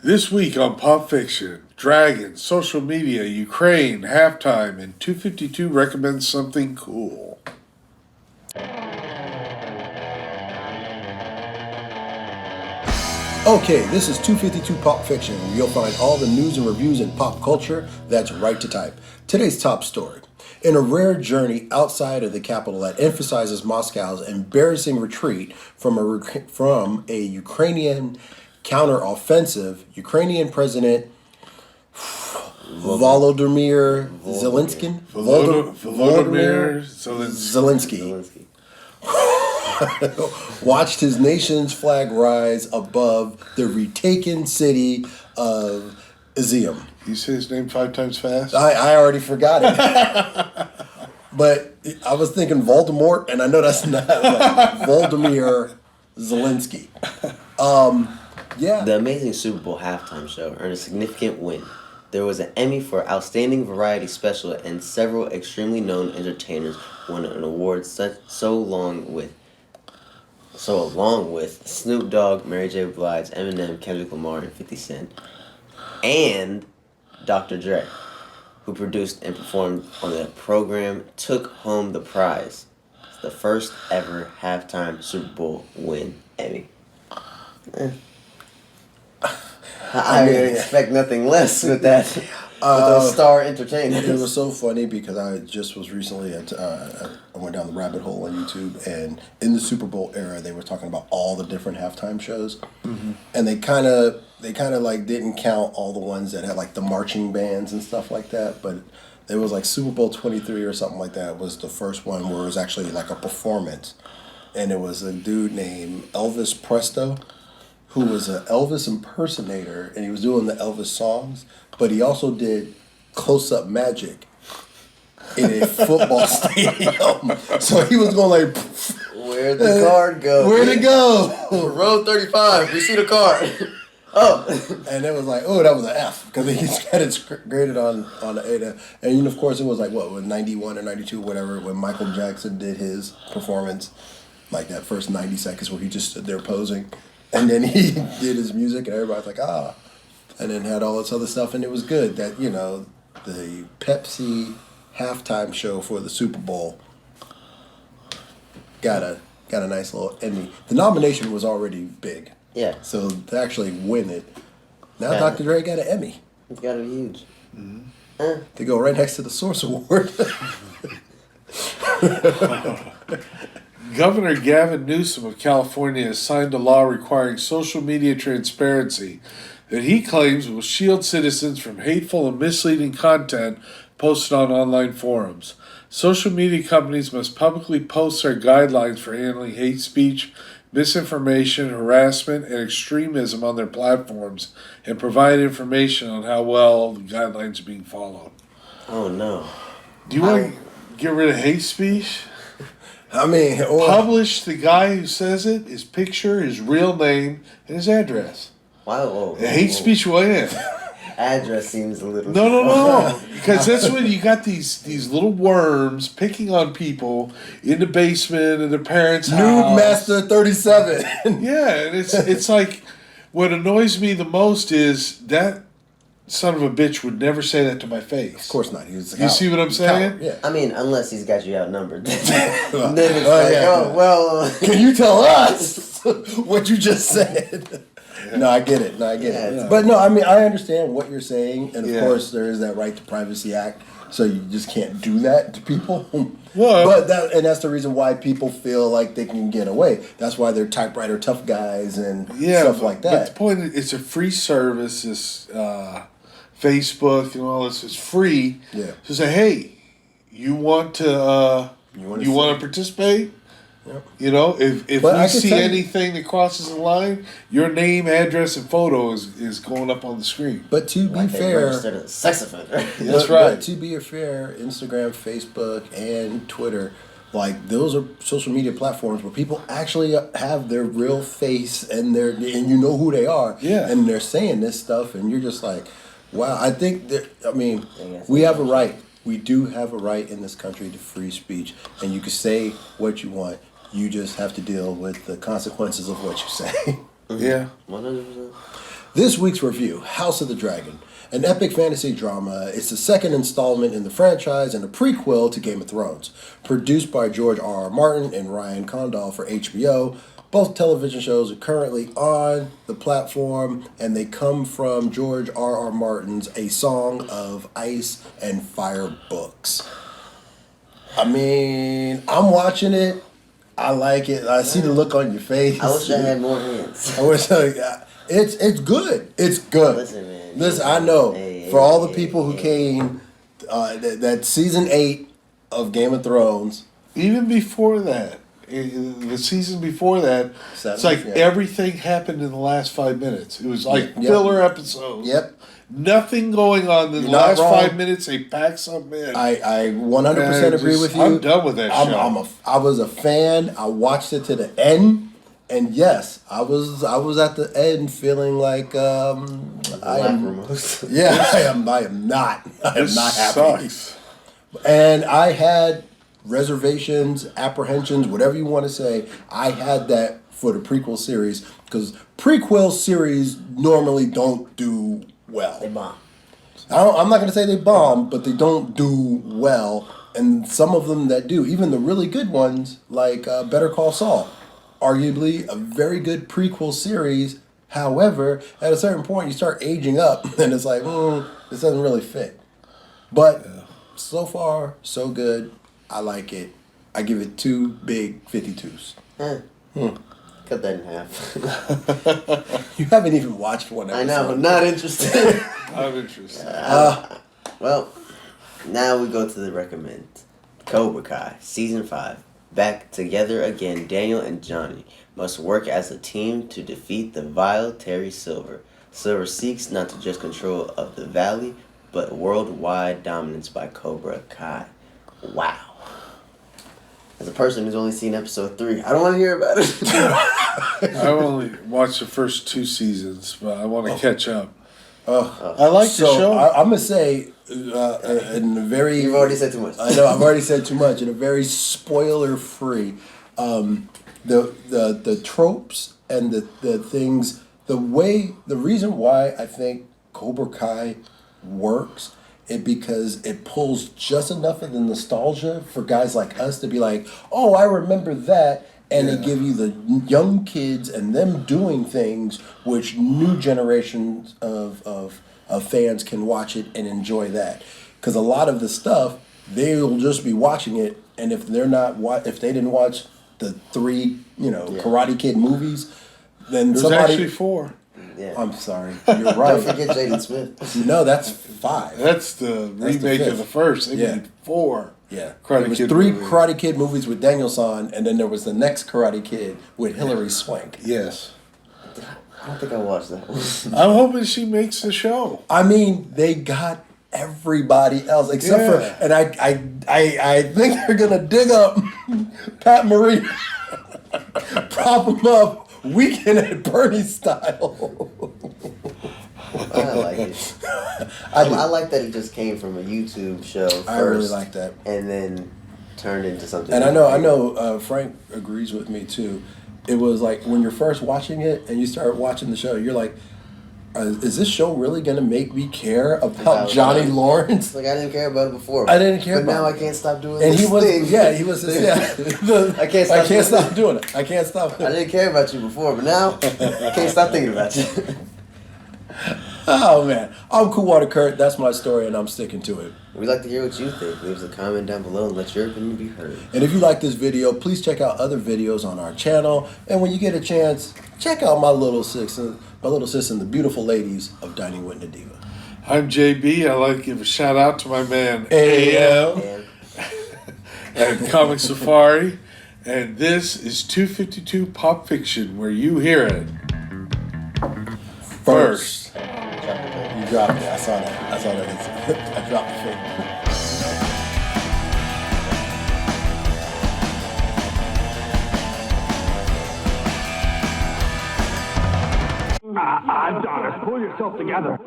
This week on Pop Fiction, Dragons, social media, Ukraine, halftime, and 252 recommends something cool. Okay, this is 252 Pop Fiction, where you'll find all the news and reviews in pop culture that's right to type. Today's top story. In a rare journey outside of the capital that emphasizes Moscow's embarrassing retreat from a Ukrainian counteroffensive, Ukrainian President Volodymyr Zelensky watched his nation's flag rise above the retaken city of Izium. You say his name 5 times fast? I already forgot it. But I was thinking Voldemort, and I know that's not right. Volodymyr Zelensky. Yeah. The amazing Super Bowl halftime show earned a significant win. There was an Emmy for Outstanding Variety Special, and several extremely known entertainers won an award along with Snoop Dogg, Mary J. Blige, Eminem, Kendrick Lamar, and 50 Cent, and Dr. Dre, who produced and performed on the program, took home the prize. It's the first ever halftime Super Bowl win Emmy. I expect nothing less with that. With those star entertainers. It was so funny because I just was recently I went down the rabbit hole on YouTube, and in the Super Bowl era, they were talking about all the different halftime shows, and they kind of like didn't count all the ones that had like the marching bands and stuff like that, but it was like Super Bowl 23 or something like that was the first one where it was actually like a performance, and it was a dude named Elvis Presto, who was an Elvis impersonator, and he was doing the Elvis songs, but he also did close-up magic in a football stadium. So he was going like, where'd the card go? Where'd it go? Row 35, we see the card. Oh. And it was like, oh, that was an F, because he's got it graded on the A. And of course, it was like, what, 91 or 92, whatever, when Michael Jackson did his performance, like that first 90 seconds where he just stood there posing. And then he did his music, and everybody's like, ah. And then had all this other stuff, and it was good that, the Pepsi halftime show for the Super Bowl got a nice little Emmy. The nomination was already big. Yeah. So to actually win it, now Dr. Dre got an Emmy. It's got to be huge. Mm-hmm. To go right next to the Source Award. Governor Gavin Newsom of California has signed a law requiring social media transparency that he claims will shield citizens from hateful and misleading content posted on online forums. Social media companies must publicly post their guidelines for handling hate speech, misinformation, harassment, and extremism on their platforms, and provide information on how well the guidelines are being followed. Oh, no. Do you want to get rid of hate speech? I mean, publish the guy who says it, his picture, his real name, and his address. Wow. Hate speech will end. Address seems a little... No. Because that's when you got these little worms picking on people in the basement of their parents' house. Nude Master 37. Yeah, and it's like, what annoys me the most is that son of a bitch would never say that to my face. Of course not. You see what I'm saying? Yeah. I mean, unless he's got you outnumbered. Then it's can you tell us what you just said? Yeah. No, I get it. Yeah. But no, I mean, I understand what you're saying, and of course there is that Right to Privacy Act, so you just can't do that to people. Well, but that's the reason why people feel like they can get away. That's why they're typewriter tough guys and stuff like that. But the point is, it's a free service. This Facebook and all this is free. Yeah. So say, hey, you want to participate? Yep. If we see anything that crosses the line, your name, address, and photo is going up on the screen. But to be fair, sex offender. That's right. But to be fair, Instagram, Facebook, and Twitter, like those are social media platforms where people actually have their real face and you know who they are. Yeah. And they're saying this stuff, and you're just like, wow. I think we have a right. We do have a right in this country to free speech, and you can say what you want. You just have to deal with the consequences of what you say. Yeah. 100%. This week's review, House of the Dragon, an epic fantasy drama. It's the second installment in the franchise and a prequel to Game of Thrones. Produced by George R. R. Martin and Ryan Condal for HBO. Both television shows are currently on the platform, and they come from George R. R. Martin's A Song of Ice and Fire books. I mean, I'm watching it. I like it. I see the look on your face. I wish I had more hands. I wish it's good. It's good. Listen, man. Listen, I know for all the people who hey. came that season 8 of Game of Thrones. Even before that, the season before that, it's like everything happened in the last 5 minutes. It was like filler episodes. Yep. Nothing going on in the last 5 minutes. They pack something in. I 100% agree with you. I'm done with that show. I was a fan. I watched it to the end. And yes, I was at the end feeling like I am not happy. Sucks. And I had reservations, apprehensions, whatever you want to say. I had that for the prequel series because prequel series normally don't do well. They bomb. I'm not going to say they bomb, but they don't do well. And some of them that do, even the really good ones, like Better Call Saul. Arguably a very good prequel series. However, at a certain point, you start aging up, and it's like, this doesn't really fit. But so far, so good. I like it. I give it 2 big 52s. Cut that in half. You haven't even watched one episode. I know, I'm not interested. I'm interested. Well, now we go to the recommend. Cobra Kai, Season 5. Back together again, Daniel and Johnny must work as a team to defeat the vile Terry Silver. Silver seeks not to just control of the valley, but worldwide dominance by Cobra Kai. Wow. As a person who's only seen episode 3, I don't want to hear about it. I only watched the first 2 seasons, but I want to catch up. I like the show. I'm going to say, in a very... You've already said too much. I know, I've already said too much. In a very spoiler-free, the tropes and the things, the reason why I think Cobra Kai works is because it pulls just enough of the nostalgia for guys like us to be like, oh, I remember that. And they give you the young kids and them doing things which new generations of fans can watch it and enjoy that. Because a lot of the stuff, they'll just be watching it, and if they didn't watch the 3, Karate Kid movies, then There's actually 4. Yeah. I'm sorry, you're right. Don't forget Jaden Smith. No, that's 5. That's the remake of the first. They made 4. Yeah, Karate there was Kid 3 movies. Karate Kid movies with Daniel-san, and then there was the next Karate Kid with Hilary Swank. Yes. I don't think I watched that one. I'm hoping she makes the show. I mean, they got everybody else except for, and I think they're gonna dig up Pat Morita, prop him up, Weekend at Bernie style. I like it. I like that it just came from a YouTube show first. I really like that, and then turned into something. And I know Frank agrees with me too. It was like when you're first watching it and you start watching the show, you're like, is this show really going to make me care about Johnny Lawrence? Like, I didn't care about it before. I didn't care about it. But now I can't stop doing and this thing. I can't stop doing it. I can't stop doing it. I didn't care about you before, but now I can't stop thinking about you. Oh, man. I'm Coolwater Kurt. That's my story, and I'm sticking to it. We'd like to hear what you think. Leave us a comment down below and let your opinion be heard. And if you like this video, please check out other videos on our channel. And when you get a chance, check out my little sis and the beautiful ladies of Dining with Nadiva. I'm JB. I'd like to give a shout out to my man AM. and Comic Safari. And this is 252 Pop Fiction, where you hear it first. You dropped it. I saw that. I dropped the thing. Adonis, pull yourself together.